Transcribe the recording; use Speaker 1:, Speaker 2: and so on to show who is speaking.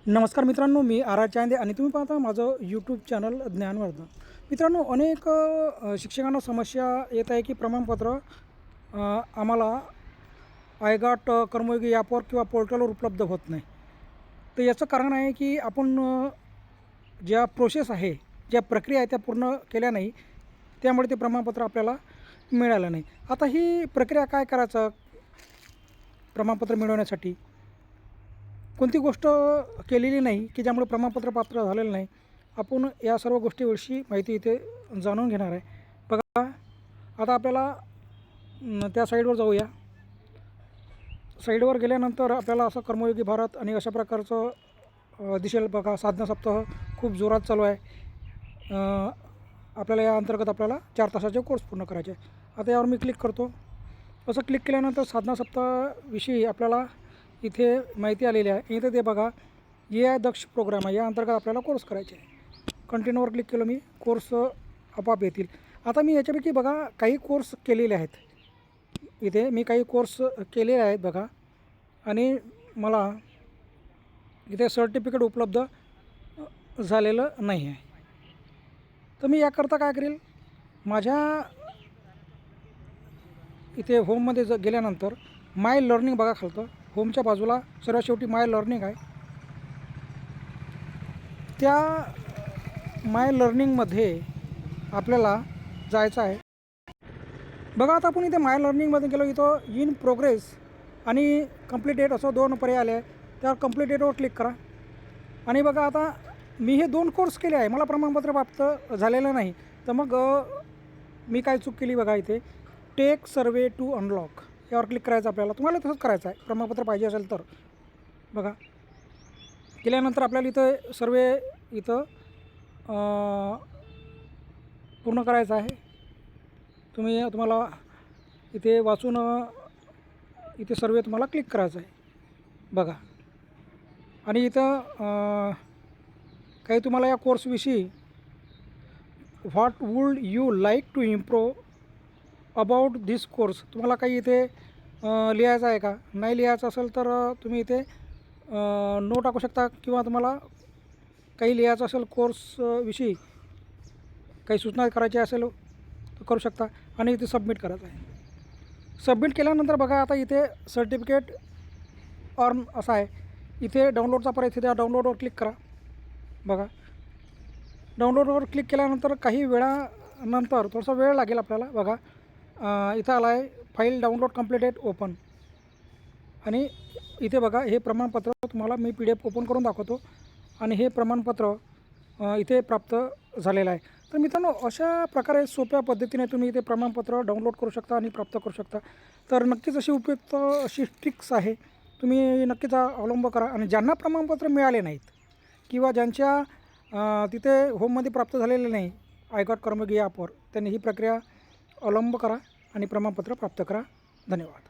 Speaker 1: नमस्कार मित्रांनो, मी R R Chande आणि तुम्ही पाहता माझं यूट्यूब चॅनल ज्ञानवर्धन. मित्रांनो, अनेक शिक्षकांना समस्या येत आहे की प्रमाणपत्र आम्हाला आयगाट कर्मयोगी ॲपवर किंवा पोर्टलवर उपलब्ध होत नाही. तर याचं कारण आहे की आपण ज्या प्रोसेस आहे, ज्या प्रक्रिया आहे त्या पूर्ण केल्या नाही, त्यामुळे ते प्रमाणपत्र आपल्याला मिळालं नाही. आता ही प्रक्रिया काय करायचं प्रमाणपत्र मिळवण्यासाठी? कोणती गोष्ट केलेली नाही की ज्यामुळे प्रमाणपत्र प्राप्त झालेलं नाही. आपण या सर्व गोष्टीविषयी माहिती इथे जाणून घेणार आहे. बघा, आता आपल्याला त्या साईडवर जाऊया. साईडवर गेल्यानंतर आपल्याला असं कर्मयोगी भारत आणि अशा प्रकारचं दिसेल. बघा, साधना सप्ताह खूप जोरात चालू आहे. आपल्याला या अंतर्गत आपल्याला 4 तासाचे कोर्स पूर्ण करायचे आहे. आता यावर मी क्लिक करतो. असं क्लिक केल्यानंतर साधना सप्ताहाविषयी आपल्याला इथे माहिती आलेली आहे. इथे ते बघा, AI दक्ष प्रोग्राम आहे. या अंतर्गत आपल्याला कोर्स करायचे आहे. कंटिन्यूवर क्लिक केलं मी, कोर्स आपोआप येतील. आता मी याच्यापैकी बघा काही कोर्स केलेले आहेत. इथे मी काही कोर्स केलेले आहेत बघा, आणि मला इथे सर्टिफिकेट उपलब्ध झालेलं नाही आहे. तर मी याकरता काय करेल, माझ्या इथे होममध्ये गेल्यानंतर माय लर्निंग बघा, खालतं होमच्या बाजूला सर्वात शेवटी माय लर्निंग आहे. त्या माय लर्निंगमध्ये आपल्याला जायचं आहे. बघा, आता आपण इथे माय लर्निंगमध्ये गेलो. इथं इन प्रोग्रेस आणि कंप्लीटेड असं 2 पर्याय आले आहे. त्यावर कंप्लीटेडवर क्लिक करा. आणि बघा, आता मी हे 2 कोर्स केले आहे, मला प्रमाणपत्र प्राप्त झालेलं नाही. तर मग मी काय चूक केली बघा, इथे टेक सर्वे टू अनलॉक यावर क्लिक करायचं आपल्याला. तुम्हाला तसंच करायचं आहे, प्रमाणपत्र पाहिजे असेल तर. बघा, केल्यानंतर आपल्याला इथं सर्वे इथं पूर्ण करायचं आहे. तुम्हाला इथे वाचून इथे सर्वे तुम्हाला क्लिक करायचं आहे. बघा, आणि इथं काही तुम्हाला या कोर्सविषयी what would you like to improve about this course तुम्हाला काही इथे लिहायचं आहे का? नाही लिहायचं असेल तर तुम्ही इथे नो टाकू शकता, किंवा तुम्हाला काही लिहायचं असेल कोर्सविषयी काही सूचना करायची असेल तर करू शकता, आणि इथे सबमिट करायचं आहे. सबमिट केल्यानंतर बघा, आता इथे सर्टिफिकेट अर्न असं आहे. इथे डाउनलोडचा पर्याय, इथे त्या डाउनलोडवर क्लिक करा. बघा, डाउनलोडवर क्लिक केल्यानंतर काही वेळानंतर थोडासा वेळ लागेल आपल्याला. बघा, इथं आला आहे फाईल डाउनलोड कंप्लीटेड ओपन, आणि इथे बघा हे प्रमाणपत्र तुम्हाला मी PDF ओपन करून दाखवतो, आणि हे प्रमाणपत्र इथे प्राप्त झालेलं आहे. तर मित्रांनो, अशा प्रकारे सोप्या पद्धतीने तुम्ही इथे प्रमाणपत्र डाउनलोड करू शकता आणि प्राप्त करू शकता. तर नक्कीच अशी उपयुक्त अशी ट्रिक्स आहे, तुम्ही नक्कीच अवलंब करा. आणि ज्यांना प्रमाणपत्र मिळाले नाहीत किंवा ज्यांच्या तिथे होममध्ये प्राप्त झालेले नाही आयगाट कर्मयोगी ॲपवर, त्यांनी ही प्रक्रिया अवलंब करा आणि प्रमाणपत्र प्राप्त करा. धन्यवाद.